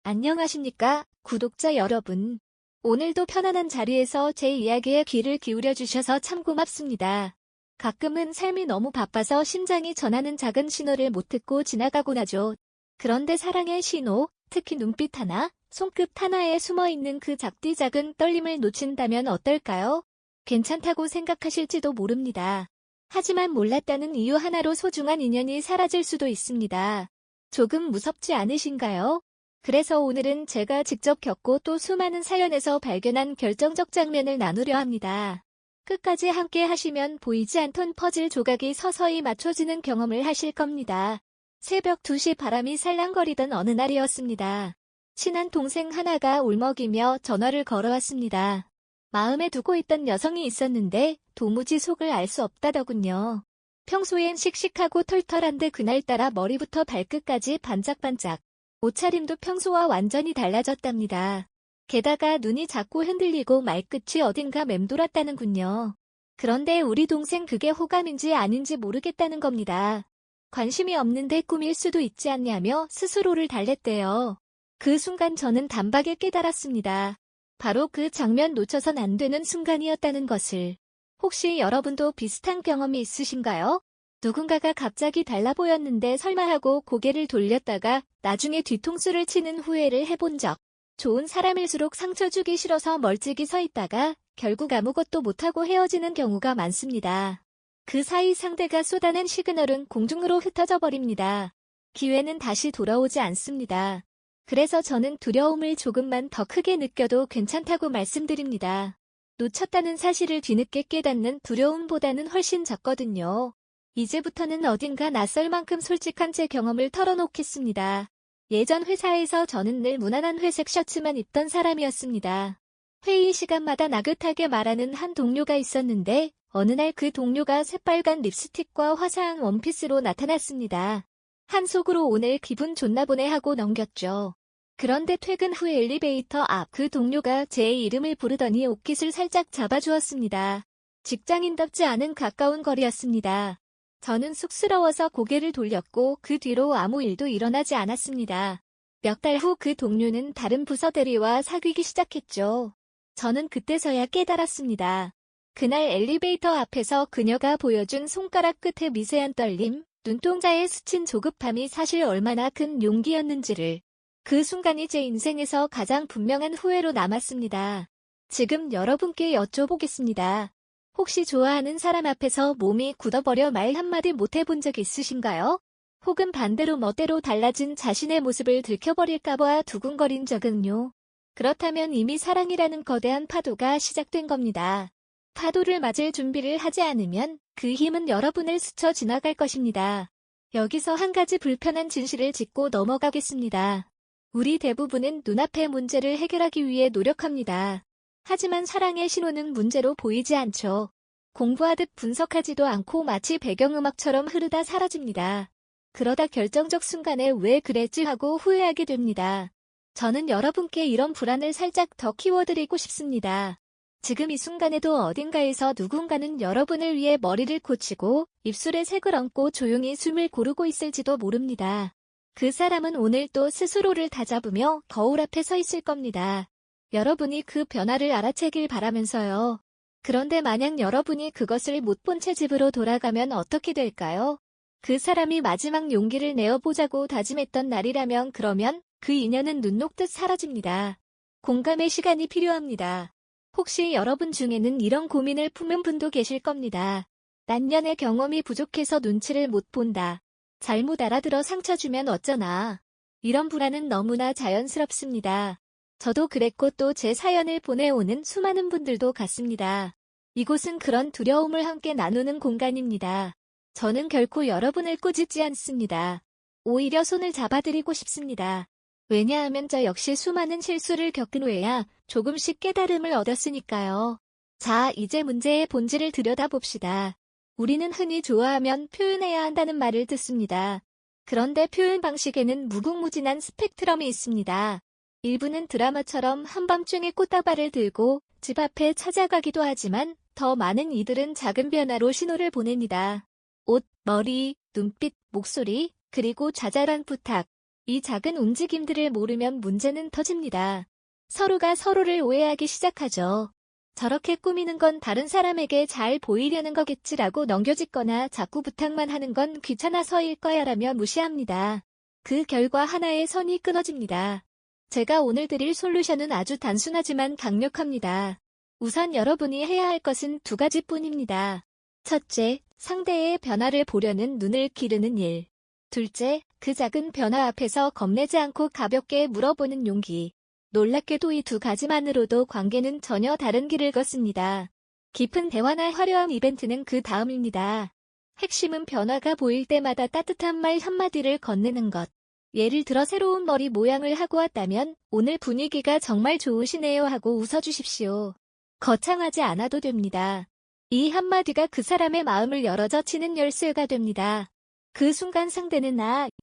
안녕하십니까, 구독자 여러분. 오늘도 편안한 자리에서 제 이야기에 귀를 기울여 주셔서 참 고맙습니다. 가끔은 삶이 너무 바빠서 심장이 전하는 작은 신호를 못 듣고 지나가곤 하죠. 그런데 사랑의 신호, 특히 눈빛 하나, 손끝 하나에 숨어있는 그 작디 작은 떨림을 놓친다면 어떨까요? 괜찮다고 생각하실지도 모릅니다. 하지만 몰랐다는 이유 하나로 소중한 인연이 사라질 수도 있습니다. 조금 무섭지 않으신가요? 그래서 오늘은 제가 직접 겪고 또 수많은 사연에서 발견한 결정적 장면을 나누려 합니다. 끝까지 함께 하시면 보이지 않던 퍼즐 조각이 서서히 맞춰지는 경험을 하실 겁니다. 새벽 2시 바람이 살랑거리던 어느 날이었습니다. 친한 동생 하나가 울먹이며 전화를 걸어왔습니다. 마음에 두고 있던 여성이 있었는데 도무지 속을 알 수 없다더군요. 평소엔 씩씩하고 털털한데 그날따라 머리부터 발끝까지 반짝반짝. 옷차림도 평소와 완전히 달라졌답니다. 게다가 눈이 자꾸 흔들리고 말끝이 어딘가 맴돌았다는군요. 그런데 우리 동생 그게 호감인지 아닌지 모르겠다는 겁니다. 관심이 없는데 꾸밀 수도 있지 않냐며 스스로를 달랬대요. 그 순간 저는 단박에 깨달았습니다. 바로 그 장면 놓쳐선 안 되는 순간이었다는 것을. 혹시 여러분도 비슷한 경험이 있으신가요? 누군가가 갑자기 달라 보였는데 설마 하고 고개를 돌렸다가 나중에 뒤통수를 치는 후회를 해본 적. 좋은 사람일수록 상처 주기 싫어서 멀찍이 서 있다가 결국 아무것도 못하고 헤어지는 경우가 많습니다. 그 사이 상대가 쏟아낸 시그널은 공중으로 흩어져 버립니다. 기회는 다시 돌아오지 않습니다. 그래서 저는 두려움을 조금만 더 크게 느껴도 괜찮다고 말씀드립니다. 놓쳤다는 사실을 뒤늦게 깨닫는 두려움보다는 훨씬 작거든요. 이제부터는 어딘가 낯설 만큼 솔직한 제 경험을 털어놓겠습니다. 예전 회사에서 저는 늘 무난한 회색 셔츠만 입던 사람이었습니다. 회의 시간마다 나긋하게 말하는 한 동료가 있었는데 어느 날 그 동료가 새빨간 립스틱과 화사한 원피스로 나타났습니다. 한속으로 오늘 기분 좋나 보네 하고 넘겼죠. 그런데 퇴근 후 엘리베이터 앞 그 동료가 제 이름을 부르더니 옷깃을 살짝 잡아주었습니다. 직장인답지 않은 가까운 거리였습니다. 저는 쑥스러워서 고개를 돌렸고 그 뒤로 아무 일도 일어나지 않았습니다. 몇 달 후 그 동료는 다른 부서 대리와 사귀기 시작했죠. 저는 그때서야 깨달았습니다. 그날 엘리베이터 앞에서 그녀가 보여준 손가락 끝의 미세한 떨림, 눈동자에 스친 조급함이 사실 얼마나 큰 용기였는지를. 그 순간이 제 인생에서 가장 분명한 후회로 남았습니다. 지금 여러분께 여쭤보겠습니다. 혹시 좋아하는 사람 앞에서 몸이 굳어버려 말 한마디 못해본 적 있으신가요? 혹은 반대로 멋대로 달라진 자신의 모습을 들켜버릴까봐 두근거린 적은요? 그렇다면 이미 사랑이라는 거대한 파도가 시작된 겁니다. 파도를 맞을 준비를 하지 않으면 그 힘은 여러분을 스쳐 지나갈 것입니다. 여기서 한 가지 불편한 진실을 짚고 넘어가겠습니다. 우리 대부분은 눈앞의 문제를 해결하기 위해 노력합니다. 하지만 사랑의 신호는 문제로 보이지 않죠. 공부하듯 분석하지도 않고 마치 배경음악처럼 흐르다 사라집니다. 그러다 결정적 순간에 왜 그랬지 하고 후회하게 됩니다. 저는 여러분께 이런 불안을 살짝 더 키워드리고 싶습니다. 지금 이 순간에도 어딘가에서 누군가는 여러분을 위해 머리를 고치고 입술에 색을 얹고 조용히 숨을 고르고 있을지도 모릅니다. 그 사람은 오늘 또 스스로를 다잡으며 거울 앞에 서 있을 겁니다. 여러분이 그 변화를 알아채길 바라면서요. 그런데 만약 여러분이 그것을 못 본 채 집으로 돌아가면 어떻게 될까요? 그 사람이 마지막 용기를 내어보자고 다짐했던 날이라면 그러면 그 인연은 눈 녹듯 사라집니다. 공감의 시간이 필요합니다. 혹시 여러분 중에는 이런 고민을 품은 분도 계실 겁니다. 난년의 경험이 부족해서 눈치를 못 본다. 잘못 알아들어 상처 주면 어쩌나. 이런 불안은 너무나 자연스럽습니다. 저도 그랬고 또 제 사연을 보내오는 수많은 분들도 같습니다. 이곳은 그런 두려움을 함께 나누는 공간입니다. 저는 결코 여러분을 꾸짖지 않습니다. 오히려 손을 잡아드리고 싶습니다. 왜냐하면 저 역시 수많은 실수를 겪은 후에야 조금씩 깨달음을 얻었으니까요. 자, 이제 문제의 본질을 들여다봅시다. 우리는 흔히 좋아하면 표현해야 한다는 말을 듣습니다. 그런데 표현 방식에는 무궁무진한 스펙트럼이 있습니다. 일부는 드라마처럼 한밤중에 꽃다발을 들고 집 앞에 찾아가기도 하지만 더 많은 이들은 작은 변화로 신호를 보냅니다. 옷, 머리, 눈빛, 목소리, 그리고 자잘한 부탁. 이 작은 움직임들을 모르면 문제는 터집니다. 서로가 서로를 오해하기 시작하죠. 저렇게 꾸미는 건 다른 사람에게 잘 보이려는 거겠지라고 넘겨짓거나 자꾸 부탁만 하는 건 귀찮아서일 거야라며 무시합니다. 그 결과 하나의 선이 끊어집니다. 제가 오늘 드릴 솔루션은 아주 단순하지만 강력합니다. 우선 여러분이 해야 할 것은 두 가지뿐입니다. 첫째, 상대의 변화를 보려는 눈을 기르는 일. 둘째, 그 작은 변화 앞에서 겁내지 않고 가볍게 물어보는 용기. 놀랍게도 이 두 가지만으로도 관계는 전혀 다른 길을 걷습니다. 깊은 대화나 화려한 이벤트는 그 다음입니다. 핵심은 변화가 보일 때마다 따뜻한 말 한마디를 건네는 것. 예를 들어 새로운 머리 모양을 하고 왔다면 오늘 분위기가 정말 좋으시네요 하고 웃어주십시오. 거창하지 않아도 됩니다. 이 한마디가 그 사람의 마음을 열어젖히는 열쇠가 됩니다. 그 순간 상대는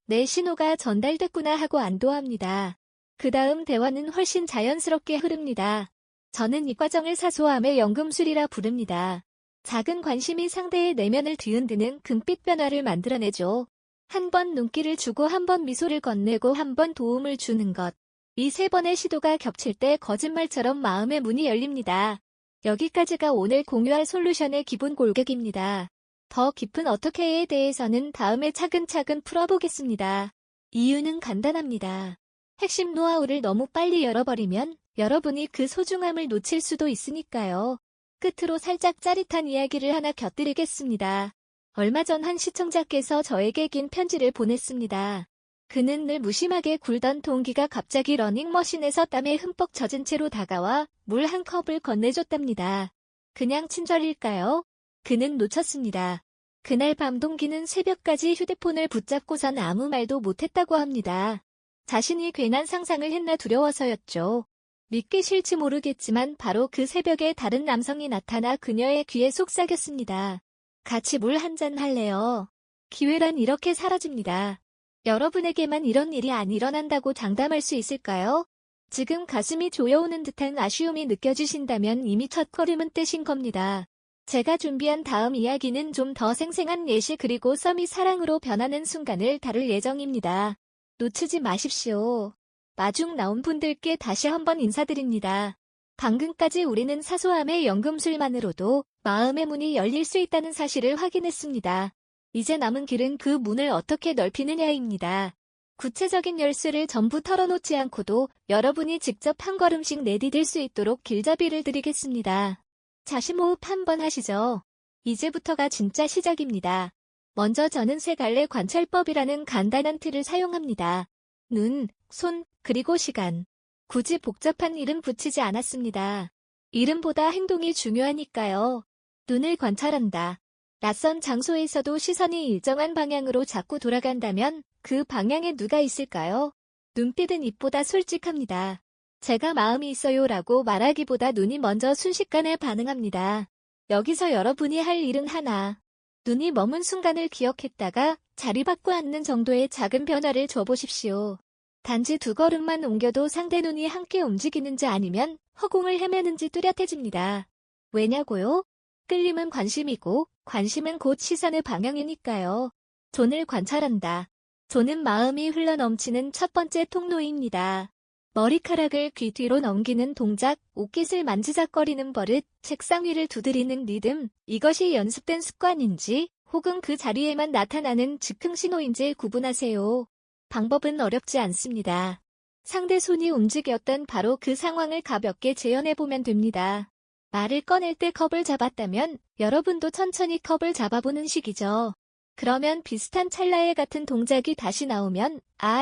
내 신호가 전달됐구나 하고 안도합니다. 그 다음 대화는 훨씬 자연스럽게 흐릅니다. 저는 이 과정을 사소함의 연금술이라 부릅니다. 작은 관심이 상대의 내면을 뒤흔드는 금빛 변화를 만들어내죠. 한 번 눈길을 주고 한 번 미소를 건네고 한 번 도움을 주는 것. 이 세 번의 시도가 겹칠 때 거짓말처럼 마음의 문이 열립니다. 여기까지가 오늘 공유할 솔루션의 기본 골격입니다. 더 깊은 어떻게에 대해서는 다음에 차근차근 풀어보겠습니다. 이유는 간단합니다. 핵심 노하우를 너무 빨리 열어버리면 여러분이 그 소중함을 놓칠 수도 있으니까요. 끝으로 살짝 짜릿한 이야기를 하나 곁들이겠습니다. 얼마 전 한 시청자께서 저에게 긴 편지를 보냈습니다. 그는 늘 무심하게 굴던 동기가 갑자기 러닝머신에서 땀에 흠뻑 젖은 채로 다가와 물 한 컵을 건네줬답니다. 그냥 친절일까요? 그는 놓쳤습니다. 그날 밤 동기는 새벽까지 휴대폰을 붙잡고선 아무 말도 못했다고 합니다. 자신이 괜한 상상을 했나 두려워서였죠. 믿기 싫지 모르겠지만 바로 그 새벽에 다른 남성이 나타나 그녀의 귀에 속삭였습니다. 같이 물 한 잔 할래요? 기회란 이렇게 사라집니다. 여러분에게만 이런 일이 안 일어난다고 장담할 수 있을까요? 지금 가슴이 조여오는 듯한 아쉬움이 느껴지신다면 이미 첫걸음은 떼신 겁니다. 제가 준비한 다음 이야기는 좀 더 생생한 예시 그리고 썸이 사랑으로 변하는 순간을 다룰 예정입니다. 놓치지 마십시오. 마중 나온 분들께 다시 한번 인사드립니다. 방금까지 우리는 사소함의 연금술만으로도 마음의 문이 열릴 수 있다는 사실을 확인했습니다. 이제 남은 길은 그 문을 어떻게 넓히느냐입니다. 구체적인 열쇠를 전부 털어놓지 않고도 여러분이 직접 한 걸음씩 내디딜 수 있도록 길잡이를 드리겠습니다. 자, 심호흡 한번 하시죠. 이제부터가 진짜 시작입니다. 먼저 저는 세 갈래 관찰법이라는 간단한 틀을 사용합니다. 눈, 손, 그리고 시간. 굳이 복잡한 이름 붙이지 않았습니다. 이름보다 행동이 중요하니까요. 눈을 관찰한다. 낯선 장소에서도 시선이 일정한 방향으로 자꾸 돌아간다면 그 방향에 누가 있을까요? 눈빛은 입보다 솔직합니다. 제가 마음이 있어요라고 말하기보다 눈이 먼저 순식간에 반응합니다. 여기서 여러분이 할 일은 하나. 눈이 머문 순간을 기억했다가 자리 바꿔 앉는 정도의 작은 변화를 줘보십시오. 단지 두 걸음만 옮겨도 상대 눈이 함께 움직이는지 아니면 허공을 헤매는지 뚜렷해집니다. 왜냐고요? 끌림은 관심이고 관심은 곧 시선의 방향이니까요. 존을 관찰한다. 존은 마음이 흘러넘치는 첫 번째 통로입니다. 머리카락을 귀 뒤로 넘기는 동작, 옷깃을 만지작거리는 버릇, 책상 위를 두드리는 리듬, 이것이 연습된 습관인지 혹은 그 자리에만 나타나는 즉흥 신호인지 구분하세요. 방법은 어렵지 않습니다. 상대 손이 움직였던 바로 그 상황을 가볍게 재현해보면 됩니다. 말을 꺼낼 때 컵을 잡았다면 여러분도 천천히 컵을 잡아보는 식이죠. 그러면 비슷한 찰나의 같은 동작이 다시 나오면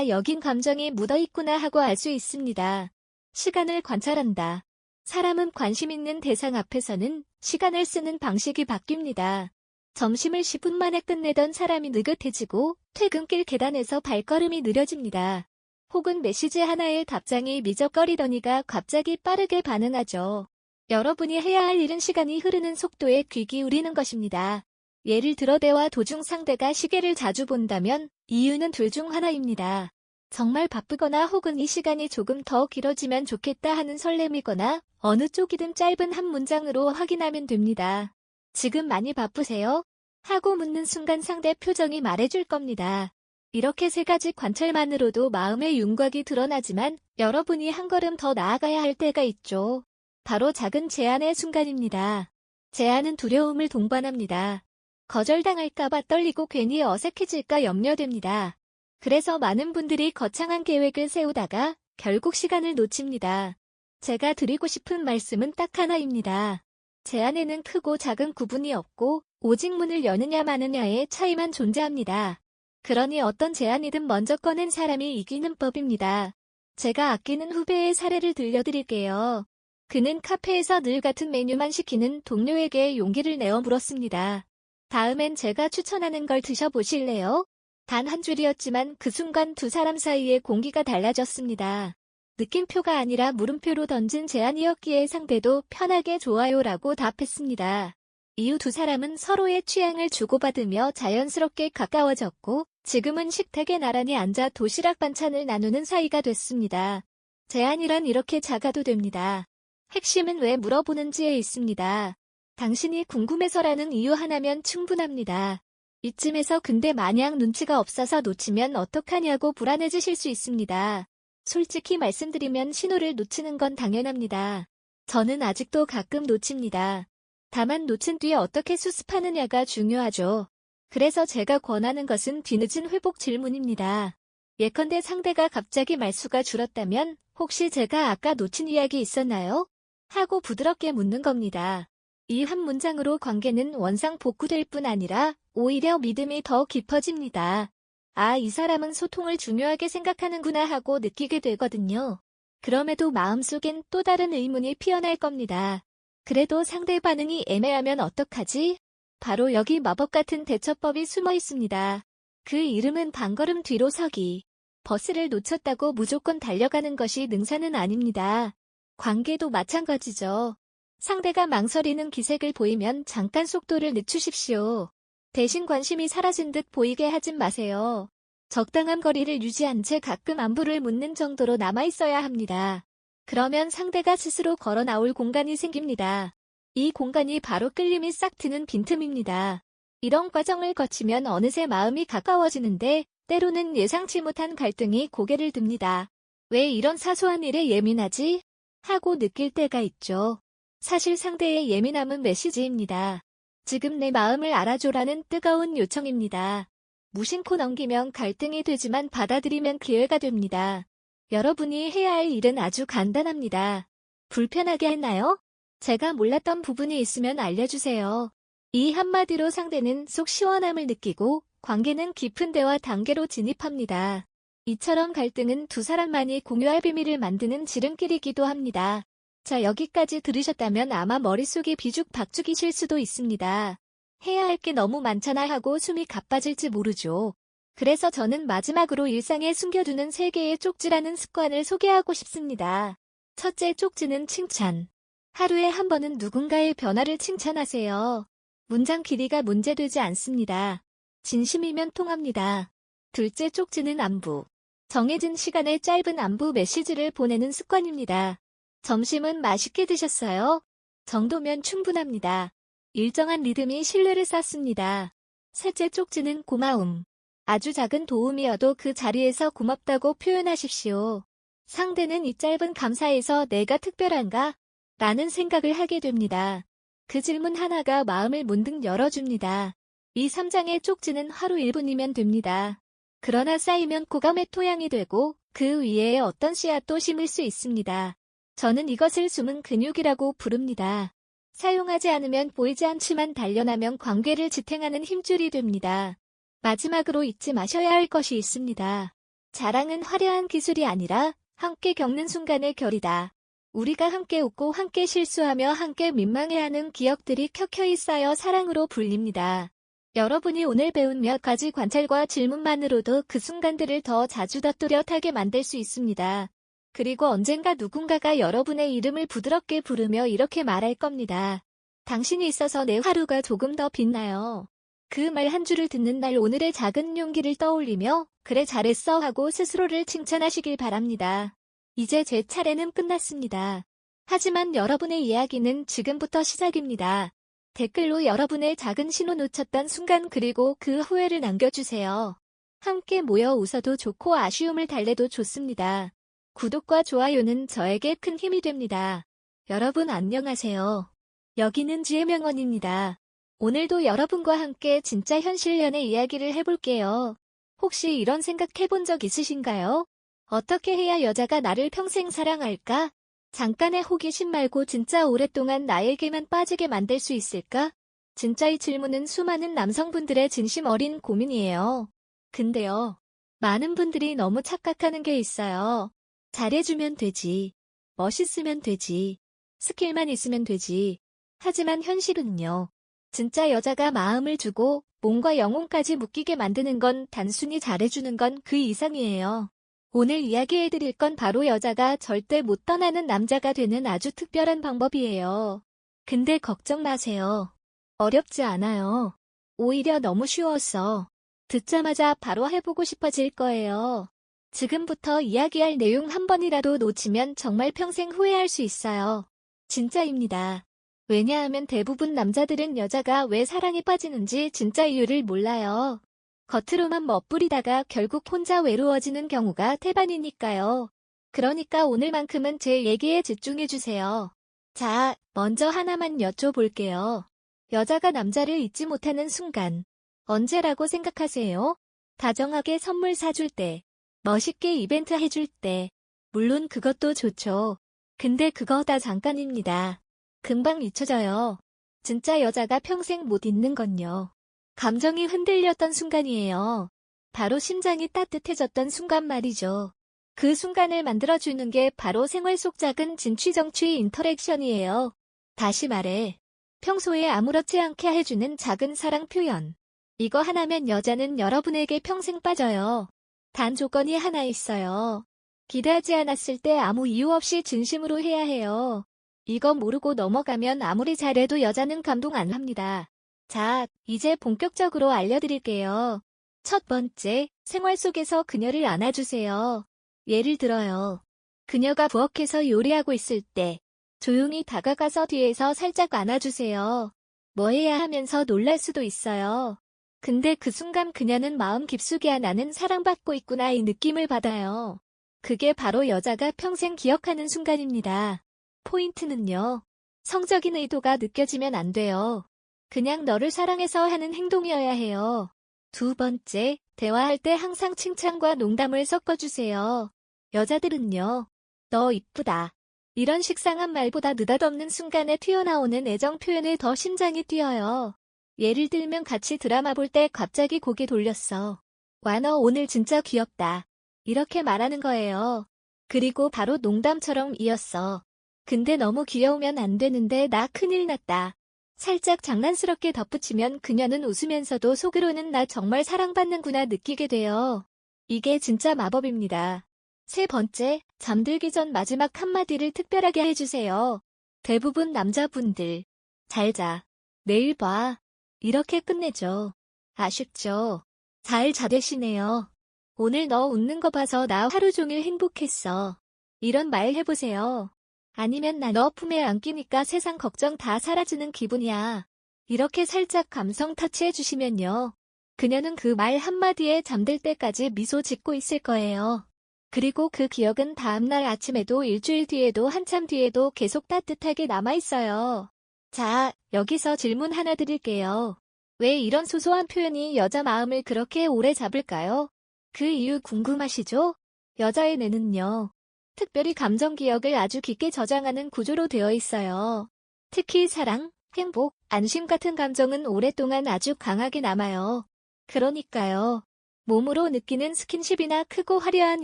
여긴 감정이 묻어있구나 하고 알 수 있습니다. 시간을 관찰한다. 사람은 관심 있는 대상 앞에서는 시간을 쓰는 방식이 바뀝니다. 점심을 10분 만에 끝내던 사람이 느긋해지고 퇴근길 계단에서 발걸음이 느려집니다. 혹은 메시지 하나에 답장이 미적거리더니가 갑자기 빠르게 반응하죠. 여러분이 해야 할 일은 시간이 흐르는 속도에 귀 기울이는 것입니다. 예를 들어 대화 도중 상대가 시계를 자주 본다면 이유는 둘 중 하나입니다. 정말 바쁘거나 혹은 이 시간이 조금 더 길어지면 좋겠다 하는 설렘이거나 어느 쪽이든 짧은 한 문장으로 확인하면 됩니다. 지금 많이 바쁘세요? 하고 묻는 순간 상대 표정이 말해줄 겁니다. 이렇게 세 가지 관찰만으로도 마음의 윤곽이 드러나지만 여러분이 한 걸음 더 나아가야 할 때가 있죠. 바로 작은 제안의 순간입니다. 제안은 두려움을 동반합니다. 거절당할까봐 떨리고 괜히 어색해질까 염려됩니다. 그래서 많은 분들이 거창한 계획을 세우다가 결국 시간을 놓칩니다. 제가 드리고 싶은 말씀은 딱 하나입니다. 제안에는 크고 작은 구분이 없고 오직 문을 여느냐 마느냐의 차이만 존재합니다. 그러니 어떤 제안이든 먼저 꺼낸 사람이 이기는 법입니다. 제가 아끼는 후배의 사례를 들려드릴게요. 그는 카페에서 늘 같은 메뉴만 시키는 동료에게 용기를 내어 물었습니다. 다음엔 제가 추천하는 걸 드셔보실래요? 단 한 줄이었지만 그 순간 두 사람 사이의 공기가 달라졌습니다. 느낌표가 아니라 물음표로 던진 제안이었기에 상대도 편하게 좋아요라고 답했습니다. 이후 두 사람은 서로의 취향을 주고받으며 자연스럽게 가까워졌고 지금은 식탁에 나란히 앉아 도시락 반찬을 나누는 사이가 됐습니다. 제안이란 이렇게 작아도 됩니다. 핵심은 왜 물어보는지에 있습니다. 당신이 궁금해서라는 이유 하나면 충분합니다. 이쯤에서 근데 만약 눈치가 없어서 놓치면 어떡하냐고 불안해지실 수 있습니다. 솔직히 말씀드리면 신호를 놓치는 건 당연합니다. 저는 아직도 가끔 놓칩니다. 다만 놓친 뒤에 어떻게 수습하느냐가 중요하죠. 그래서 제가 권하는 것은 뒤늦은 회복 질문입니다. 예컨대 상대가 갑자기 말수가 줄었다면 혹시 제가 아까 놓친 이야기 있었나요? 하고 부드럽게 묻는 겁니다. 이 한 문장으로 관계는 원상복구될 뿐 아니라 오히려 믿음이 더 깊어집니다. 아, 이 사람은 소통을 중요하게 생각하는구나 하고 느끼게 되거든요. 그럼에도 마음속엔 또 다른 의문이 피어날 겁니다. 그래도 상대 반응이 애매하면 어떡하지? 바로 여기 마법 같은 대처법이 숨어 있습니다. 그 이름은 반걸음 뒤로 서기. 버스를 놓쳤다고 무조건 달려가는 것이 능사는 아닙니다. 관계도 마찬가지죠. 상대가 망설이는 기색을 보이면 잠깐 속도를 늦추십시오. 대신 관심이 사라진 듯 보이게 하진 마세요. 적당한 거리를 유지한 채 가끔 안부를 묻는 정도로 남아있어야 합니다. 그러면 상대가 스스로 걸어 나올 공간이 생깁니다. 이 공간이 바로 끌림이 싹 트는 빈틈입니다. 이런 과정을 거치면 어느새 마음이 가까워지는데 때로는 예상치 못한 갈등이 고개를 듭니다. 왜 이런 사소한 일에 예민하지? 하고 느낄 때가 있죠. 사실 상대의 예민함은 메시지입니다. 지금 내 마음을 알아줘라는 뜨거운 요청입니다. 무심코 넘기면 갈등이 되지만 받아들이면 기회가 됩니다. 여러분이 해야 할 일은 아주 간단합니다. 불편하게 했나요? 제가 몰랐던 부분이 있으면 알려주세요. 이 한마디로 상대는 속 시원함을 느끼고 관계는 깊은 대화 단계로 진입합니다. 이처럼 갈등은 두 사람만이 공유할 비밀을 만드는 지름길이기도 합니다. 자, 여기까지 들으셨다면 아마 머릿속이 비죽박죽이실 수도 있습니다. 해야 할 게 너무 많잖아 하고 숨이 가빠질지 모르죠. 그래서 저는 마지막으로 일상에 숨겨두는 3개의 쪽지라는 습관을 소개하고 싶습니다. 첫째 쪽지는 칭찬. 하루에 한 번은 누군가의 변화를 칭찬하세요. 문장 길이가 문제되지 않습니다. 진심이면 통합니다. 둘째 쪽지는 안부. 정해진 시간에 짧은 안부 메시지를 보내는 습관입니다. 점심은 맛있게 드셨어요? 정도면 충분합니다. 일정한 리듬이 신뢰를 쌓습니다. 셋째 쪽지는 고마움. 아주 작은 도움이어도 그 자리에서 고맙다고 표현하십시오. 상대는 이 짧은 감사에서 내가 특별한가? 라는 생각을 하게 됩니다. 그 질문 하나가 마음을 문득 열어줍니다. 이 3장의 쪽지는 하루 1분이면 됩니다. 그러나 쌓이면 고감의 토양이 되고 그 위에 어떤 씨앗도 심을 수 있습니다. 저는 이것을 숨은 근육이라고 부릅니다. 사용하지 않으면 보이지 않지만 단련하면 관계를 지탱하는 힘줄이 됩니다. 마지막으로 잊지 마셔야 할 것이 있습니다. 자랑은 화려한 기술이 아니라 함께 겪는 순간의 결이다. 우리가 함께 웃고 함께 실수하며 함께 민망해하는 기억들이 켜켜이 쌓여 사랑으로 불립니다. 여러분이 오늘 배운 몇 가지 관찰과 질문만으로도 그 순간들을 더 자주 더 뚜렷하게 만들 수 있습니다. 그리고 언젠가 누군가가 여러분의 이름을 부드럽게 부르며 이렇게 말할 겁니다. 당신이 있어서 내 하루가 조금 더 빛나요. 그 말 한 줄을 듣는 날 오늘의 작은 용기를 떠올리며 그래 잘했어 하고 스스로를 칭찬하시길 바랍니다. 이제 제 차례는 끝났습니다. 하지만 여러분의 이야기는 지금부터 시작입니다. 댓글로 여러분의 작은 신호 놓쳤던 순간 그리고 그 후회를 남겨주세요. 함께 모여 웃어도 좋고 아쉬움을 달래도 좋습니다. 구독과 좋아요는 저에게 큰 힘이 됩니다. 여러분 안녕하세요. 여기는 지혜명언입니다. 오늘도 여러분과 함께 진짜 현실 연애 이야기를 해볼게요. 혹시 이런 생각 해본 적 있으신가요? 어떻게 해야 여자가 나를 평생 사랑할까? 잠깐의 호기심 말고 진짜 오랫동안 나에게만 빠지게 만들 수 있을까? 진짜 이 질문은 수많은 남성분들의 진심 어린 고민이에요. 근데요, 많은 분들이 너무 착각하는 게 있어요. 잘해주면 되지. 멋있으면 되지. 스킬만 있으면 되지. 하지만 현실은요. 진짜 여자가 마음을 주고 몸과 영혼까지 묶이게 만드는 건 단순히 잘해주는 건 그 이상이에요. 오늘 이야기해드릴 건 바로 여자가 절대 못 떠나는 남자가 되는 아주 특별한 방법이에요. 근데 걱정 마세요. 어렵지 않아요. 오히려 너무 쉬웠어. 듣자마자 바로 해보고 싶어질 거예요. 지금부터 이야기할 내용 한 번이라도 놓치면 정말 평생 후회할 수 있어요. 진짜입니다. 왜냐하면 대부분 남자들은 여자가 왜 사랑에 빠지는지 진짜 이유를 몰라요. 겉으로만 멋부리다가 결국 혼자 외로워지는 경우가 태반이니까요. 그러니까 오늘만큼은 제 얘기에 집중해주세요. 자, 먼저 하나만 여쭤볼게요. 여자가 남자를 잊지 못하는 순간, 언제라고 생각하세요? 다정하게 선물 사줄 때, 멋있게 이벤트 해줄 때, 물론 그것도 좋죠. 근데 그거 다 잠깐입니다. 금방 잊혀져요. 진짜 여자가 평생 못 잊는 건요. 감정이 흔들렸던 순간이에요. 바로 심장이 따뜻해졌던 순간 말이죠. 그 순간을 만들어주는 게 바로 생활 속 작은 진취정취 인터랙션이에요. 다시 말해, 평소에 아무렇지 않게 해주는 작은 사랑 표현. 이거 하나면 여자는 여러분에게 평생 빠져요. 단 조건이 하나 있어요. 기대하지 않았을 때 아무 이유 없이 진심으로 해야 해요. 이거 모르고 넘어가면 아무리 잘해도 여자는 감동 안 합니다. 자, 이제 본격적으로 알려드릴게요. 첫 번째, 생활 속에서 그녀를 안아주세요. 예를 들어요. 그녀가 부엌에서 요리하고 있을 때 조용히 다가가서 뒤에서 살짝 안아주세요. 뭐 해야 하면서 놀랄 수도 있어요. 근데 그 순간 그녀는 마음 깊숙이 나는 사랑받고 있구나 이 느낌을 받아요. 그게 바로 여자가 평생 기억하는 순간입니다. 포인트는요. 성적인 의도가 느껴지면 안 돼요. 그냥 너를 사랑해서 하는 행동이어야 해요. 두 번째, 대화할 때 항상 칭찬과 농담을 섞어주세요. 여자들은요. 너 이쁘다. 이런 식상한 말보다 느닷없는 순간에 튀어나오는 애정 표현에 더 심장이 뛰어요. 예를 들면 같이 드라마 볼 때 갑자기 고개 돌렸어. 와, 너 오늘 진짜 귀엽다. 이렇게 말하는 거예요. 그리고 바로 농담처럼 이었어. 근데 너무 귀여우면 안 되는데 나 큰일 났다. 살짝 장난스럽게 덧붙이면 그녀는 웃으면서도 속으로는 나 정말 사랑받는구나 느끼게 돼요. 이게 진짜 마법입니다. 세 번째, 잠들기 전 마지막 한마디를 특별하게 해주세요. 대부분 남자분들, 잘 자, 내일 봐. 이렇게 끝내죠. 아쉽죠? 잘 자대시네요. 오늘 너 웃는 거 봐서 나 하루 종일 행복했어. 이런 말 해보세요. 아니면 나 너 품에 안기니까 세상 걱정 다 사라지는 기분이야. 이렇게 살짝 감성 터치해주시면요. 그녀는 그 말 한마디에 잠들 때까지 미소 짓고 있을 거예요. 그리고 그 기억은 다음날 아침에도 일주일 뒤에도 한참 뒤에도 계속 따뜻하게 남아있어요. 자, 여기서 질문 하나 드릴게요. 왜 이런 소소한 표현이 여자 마음을 그렇게 오래 잡을까요? 그 이유 궁금하시죠? 여자의 뇌는요. 특별히 감정 기억을 아주 깊게 저장하는 구조로 되어 있어요. 특히 사랑, 행복, 안심 같은 감정은 오랫동안 아주 강하게 남아요. 그러니까요. 몸으로 느끼는 스킨십이나 크고 화려한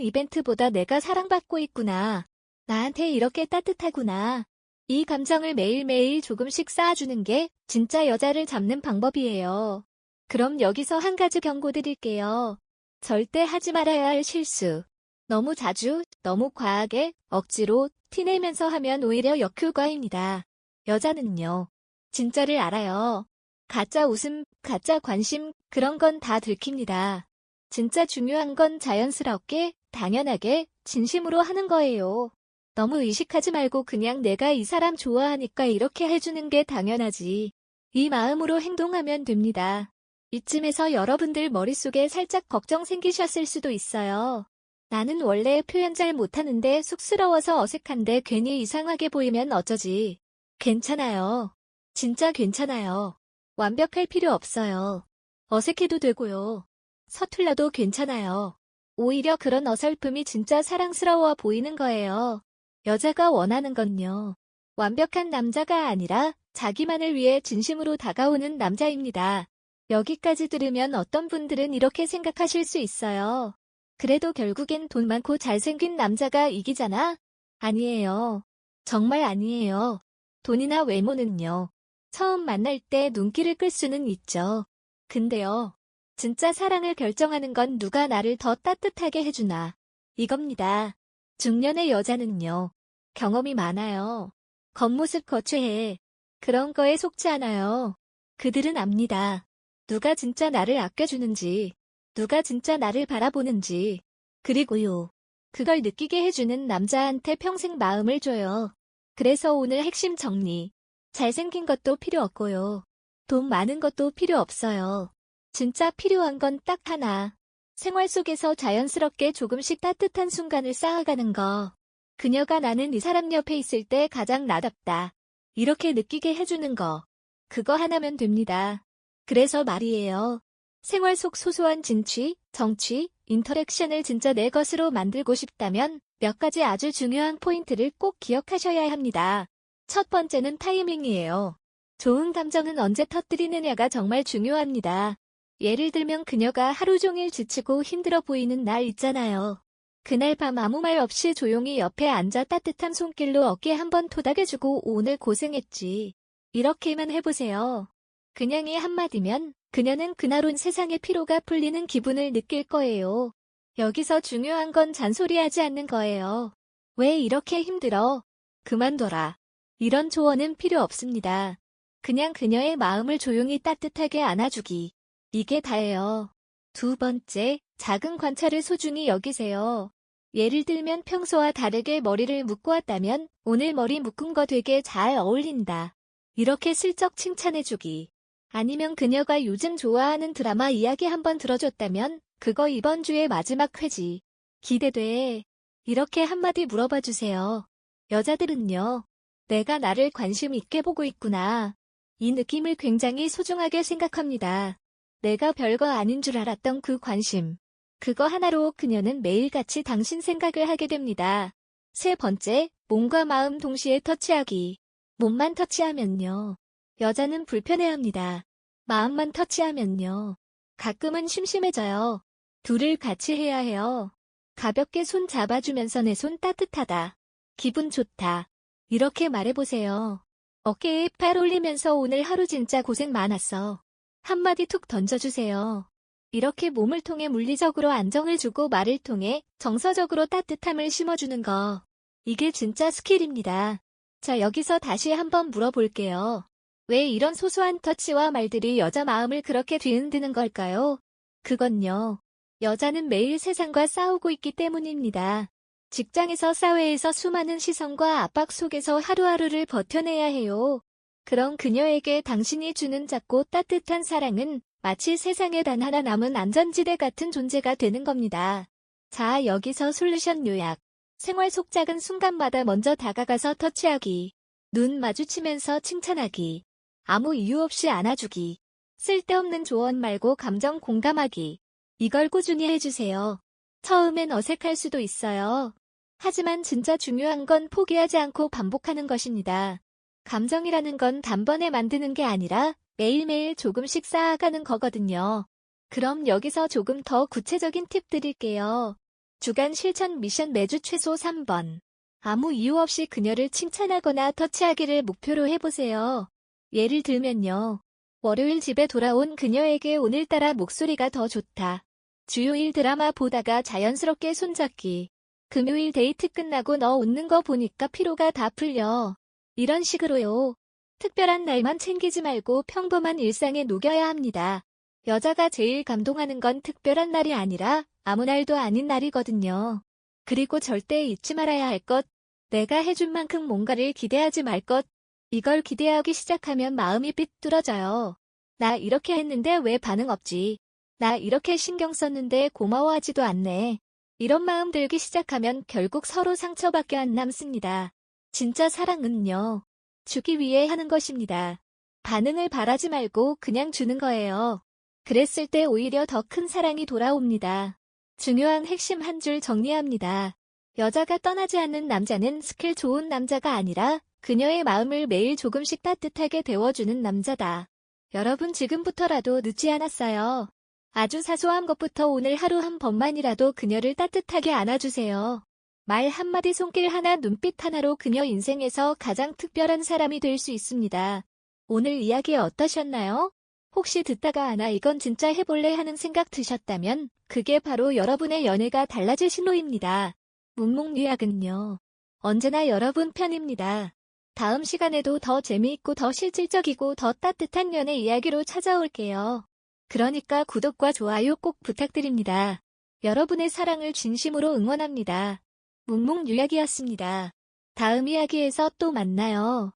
이벤트보다 내가 사랑받고 있구나. 나한테 이렇게 따뜻하구나. 이 감정을 매일매일 조금씩 쌓아주는 게 진짜 여자를 잡는 방법이에요. 그럼 여기서 한 가지 경고 드릴게요. 절대 하지 말아야 할 실수. 너무 자주, 너무 과하게, 억지로 티내면서 하면 오히려 역효과입니다. 여자는요. 진짜를 알아요. 가짜 웃음, 가짜 관심, 그런 건 다 들킵니다. 진짜 중요한 건 자연스럽게, 당연하게, 진심으로 하는 거예요. 너무 의식하지 말고 그냥 내가 이 사람 좋아하니까 이렇게 해주는 게 당연하지. 이 마음으로 행동하면 됩니다. 이쯤에서 여러분들 머릿속에 살짝 걱정 생기셨을 수도 있어요. 나는 원래 표현 잘 못하는데 쑥스러워서 어색한데 괜히 이상하게 보이면 어쩌지. 괜찮아요. 진짜 괜찮아요. 완벽할 필요 없어요. 어색해도 되고요. 서툴러도 괜찮아요. 오히려 그런 어설픔이 진짜 사랑스러워 보이는 거예요. 여자가 원하는 건요. 완벽한 남자가 아니라 자기만을 위해 진심으로 다가오는 남자입니다. 여기까지 들으면 어떤 분들은 이렇게 생각하실 수 있어요. 그래도 결국엔 돈 많고 잘생긴 남자가 이기잖아? 아니에요. 정말 아니에요. 돈이나 외모는요. 처음 만날 때 눈길을 끌 수는 있죠. 근데요. 진짜 사랑을 결정하는 건 누가 나를 더 따뜻하게 해주나. 이겁니다. 중년의 여자는요. 경험이 많아요. 겉모습 거추해. 그런 거에 속지 않아요. 그들은 압니다. 누가 진짜 나를 아껴주는지, 누가 진짜 나를 바라보는지. 그리고요. 그걸 느끼게 해주는 남자한테 평생 마음을 줘요. 그래서 오늘 핵심 정리. 잘생긴 것도 필요 없고요. 돈 많은 것도 필요 없어요. 진짜 필요한 건 딱 하나. 생활 속에서 자연스럽게 조금씩 따뜻한 순간을 쌓아가는 거. 그녀가 나는 이 사람 옆에 있을 때 가장 나답다. 이렇게 느끼게 해주는 거. 그거 하나면 됩니다. 그래서 말이에요. 생활 속 소소한 진취, 정취, 인터랙션을 진짜 내 것으로 만들고 싶다면 몇 가지 아주 중요한 포인트를 꼭 기억하셔야 합니다. 첫 번째는 타이밍이에요. 좋은 감정은 언제 터뜨리느냐가 정말 중요합니다. 예를 들면 그녀가 하루 종일 지치고 힘들어 보이는 날 있잖아요. 그날 밤 아무 말 없이 조용히 옆에 앉아 따뜻한 손길로 어깨 한번 토닥여주고 오늘 고생했지. 이렇게만 해보세요. 그냥이 한마디면 그녀는 그날 온 세상의 피로가 풀리는 기분을 느낄 거예요. 여기서 중요한 건 잔소리하지 않는 거예요. 왜 이렇게 힘들어? 그만둬라. 이런 조언은 필요 없습니다. 그냥 그녀의 마음을 조용히 따뜻하게 안아주기. 이게 다예요. 두 번째, 작은 관찰을 소중히 여기세요. 예를 들면 평소와 다르게 머리를 묶고 왔다면 오늘 머리 묶은 거 되게 잘 어울린다. 이렇게 슬쩍 칭찬해주기. 아니면 그녀가 요즘 좋아하는 드라마 이야기 한번 들어줬다면 그거 이번 주의 마지막 회지. 기대돼. 이렇게 한마디 물어봐 주세요. 여자들은요. 내가 나를 관심 있게 보고 있구나. 이 느낌을 굉장히 소중하게 생각합니다. 내가 별거 아닌 줄 알았던 그 관심. 그거 하나로 그녀는 매일같이 당신 생각을 하게 됩니다. 세 번째, 몸과 마음 동시에 터치하기. 몸만 터치하면요. 여자는 불편해합니다. 마음만 터치하면요. 가끔은 심심해져요. 둘을 같이 해야 해요. 가볍게 손 잡아주면서 내 손 따뜻하다. 기분 좋다. 이렇게 말해보세요. 어깨에 팔 올리면서 오늘 하루 진짜 고생 많았어. 한마디 툭 던져주세요. 이렇게 몸을 통해 물리적으로 안정을 주고 말을 통해 정서적으로 따뜻함을 심어주는 거. 이게 진짜 스킬입니다. 자, 여기서 다시 한번 물어볼게요. 왜 이런 소소한 터치와 말들이 여자 마음을 그렇게 뒤흔드는 걸까요? 그건요. 여자는 매일 세상과 싸우고 있기 때문입니다. 직장에서 사회에서 수많은 시선과 압박 속에서 하루하루를 버텨내야 해요. 그럼 그녀에게 당신이 주는 작고 따뜻한 사랑은 마치 세상에 단 하나 남은 안전지대 같은 존재가 되는 겁니다. 자, 여기서 솔루션 요약. 생활 속 작은 순간마다 먼저 다가가서 터치하기. 눈 마주치면서 칭찬하기. 아무 이유 없이 안아주기. 쓸데없는 조언 말고 감정 공감하기. 이걸 꾸준히 해주세요. 처음엔 어색할 수도 있어요. 하지만 진짜 중요한 건 포기하지 않고 반복하는 것입니다. 감정이라는 건 단번에 만드는 게 아니라 매일매일 조금씩 쌓아가는 거거든요. 그럼 여기서 조금 더 구체적인 팁 드릴게요. 주간 실천 미션 매주 최소 3번. 아무 이유 없이 그녀를 칭찬하거나 터치하기를 목표로 해보세요. 예를 들면요. 월요일 집에 돌아온 그녀에게 오늘따라 목소리가 더 좋다. 주요일 드라마 보다가 자연스럽게 손잡기. 금요일 데이트 끝나고 너 웃는 거 보니까 피로가 다 풀려. 이런 식으로요. 특별한 날만 챙기지 말고 평범한 일상에 녹여야 합니다. 여자가 제일 감동하는 건 특별한 날이 아니라 아무 날도 아닌 날이거든요. 그리고 절대 잊지 말아야 할 것. 내가 해준 만큼 뭔가를 기대하지 말 것. 이걸 기대하기 시작하면 마음이 삐뚤어져요. 나 이렇게 했는데 왜 반응 없지? 나 이렇게 신경 썼는데 고마워하지도 않네. 이런 마음 들기 시작하면 결국 서로 상처밖에 안 남습니다. 진짜 사랑은요. 주기 위해 하는 것입니다. 반응을 바라지 말고 그냥 주는 거예요. 그랬을 때 오히려 더 큰 사랑이 돌아옵니다. 중요한 핵심 한 줄 정리합니다. 여자가 떠나지 않는 남자는 스킬 좋은 남자가 아니라 그녀의 마음을 매일 조금씩 따뜻하게 데워주는 남자다. 여러분 지금부터라도 늦지 않았어요. 아주 사소한 것부터 오늘 하루 한 번만이라도 그녀를 따뜻하게 안아주세요. 말 한마디 손길 하나 눈빛 하나로 그녀 인생에서 가장 특별한 사람이 될 수 있습니다. 오늘 이야기 어떠셨나요? 혹시 듣다가 나 이건 진짜 해볼래 하는 생각 드셨다면 그게 바로 여러분의 연애가 달라질 신호입니다. 묵묵유약은요. 언제나 여러분 편입니다. 다음 시간에도 더 재미있고 더 실질적이고 더 따뜻한 연애 이야기로 찾아올게요. 그러니까 구독과 좋아요 꼭 부탁드립니다. 여러분의 사랑을 진심으로 응원합니다. 묵묵유약이었습니다. 다음 이야기에서 또 만나요.